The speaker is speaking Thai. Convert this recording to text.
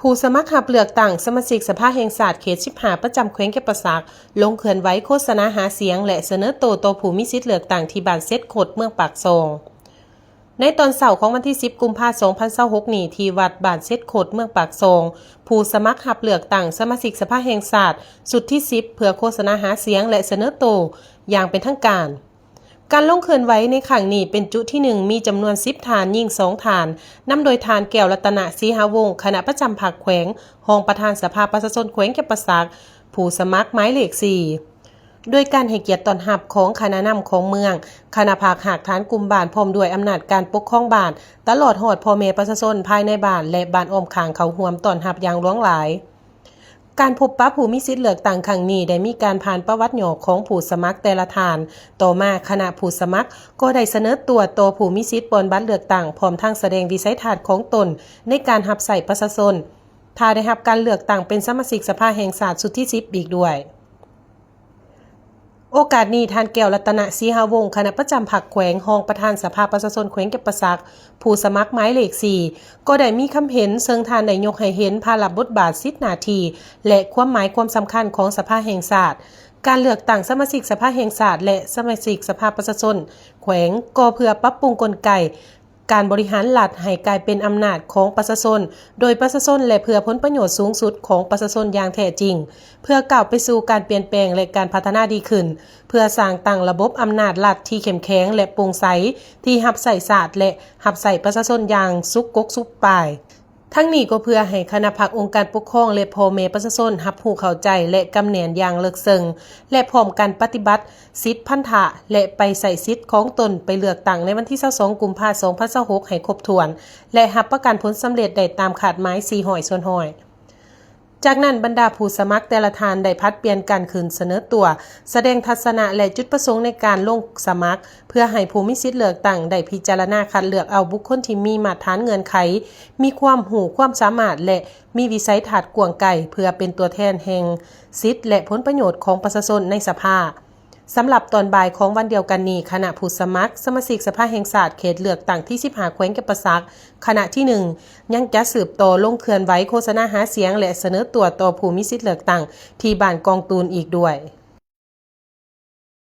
ผู้สมัครหับเลือกตั้งสมาชิกสภาแห่งชาติเขต15ประจำแขวงแก่ประสักลงเคลื่อนไหวโฆษณาหาเสียงและเสนอตัวผู้มีสิทธิ์เลือกตั้งที่บ้านเซตโคดเมืองปากซองในตอนเสาร์ของวันที่10กุมภาพันธ์2026นี้ที่วัดบ้านเซตโคดเมืองปากซองผู้สมัครหับเลือกตั้งสมาชิกสภาแห่งชาติสุดที่10เพื่อโฆษณาหาเสียงและเสนอตัวอย่างเป็นทางการลงเคลื่อนไหวในครั้งนี้เป็นจุดที่1มีจำนวน10ฐานยิ่ง2ฐานนำโดยฐานแก้วรัตนศรีหาวงศ์คณะประจำภาคแขวงรองประธานสภาประชาชนแขวงแก่ประสักผู้สมัครหมายเลข4โดยการให้เกียรติต้อนรับของคณะนำของเมืองคณะภาคหากฐานกลุ่มบ้านพร้อมด้วยอำนาจการปกครองบ้านตลอดฮอดพ่อแม่ประชาชนภายในบ้านและบ้านอ้อมข้างเขาร่วมต้อนรับอย่างหลวงหลายการพบปะผู้มีสิทธิ์เลือกตั้งครั้งนี้ได้มีการผ่านประวัติย่อของผู้สมัครแต่ละฐานต่อมาคณะผู้สมัครก็ได้เสนอตัวผู้มีสิทธิ์บนบัตรเลือกตั้งพร้อมทั้งแสดงวิสัยทัศน์ของตนในการรับใช้ประชาชนถ้าได้รับการเลือกตั้งเป็นสมาชิกสภาแห่งชาติสุดที่10อีกด้วยโอกาสนี้ท่านแก้วรัตนศรีหาวงศ์คณะประจำภาคแขวงรองประธานสภาประชาชนแขวงแก่ประสักผู้สมัครหมายเลข4ก็ได้มีคำเห็นเชิงทานได้ยกให้เห็นภาพบทบาทสิทธิหน้าที่และความหมายความสำคัญของสภาแห่งชาติการเลือกตั้งสมาชิกสภาแห่งชาติและสมาชิกสภาประชาชนแขวงก็เพื่อปรับปรุงกลไกการบริหารรัฐให้กลายเป็นอำนาจของประชาชนโดยประชาชนและเพื่อผลประโยชน์สูงสุดของประชาชนอย่างแท้จริงเพื่อก้าวไปสู่การเปลี่ยนแปลงและการพัฒนาดีขึ้นเพื่อสร้างตั้งระบบอำนาจรัฐที่เข้มแข็งและโปร่งใสที่รับใช้ชาติและรับใช้ประชาชนอย่างสุขกกสุขปายทั้งนี้ก็เพื่อให้คณะภาคองค์การปกครองและพ่อแม่ประชาชนรับรู้เข้าใจและกำแหนนอย่างลึกซึ้งและพร้อมกันปฏิบัติสิทธิพันธะและไปใส่สิทธิของตนไปเลือกตั้งในวันที่22กุมภาพันธ์2026ให้ครบถ้วนและรับประกันผลสำเร็จได้ตามคาดหมาย400ส่วนร้อยจากนั้นบรรดาผู้สมัครแต่ละฐานได้พัดเปลี่ยนกันขึ้นเสนอตัวแสดงทัศนะและจุดประสงค์ในการลงสมัครเพื่อให้ผู้มีสิทธิ์เลือกตั้งได้พิจารณาคัดเลือกเอาบุคคลที่มีมาตรฐานเงื่อนไขมีความรู้ความสามารถและมีวิสัยทัศน์กว้างไกลเพื่อเป็นตัวแทนแห่งสิทธิ์และผลประโยชน์ของประชาชนในสภาสำหรับตอนบ่ายของวันเดียวกันนี้คณะผู้สมัครสมาชิกสภาแห่งชาติเขตเลือกตั้งที่15แขวงแก่ประสักคณะที่1ยังจะสืบต่อลงเคลื่อนไหวโฆษณาหาเสียงและเสนอตัวผู้มีสิทธิ์เลือกตั้งที่บ้านกองตูนอีกด้วย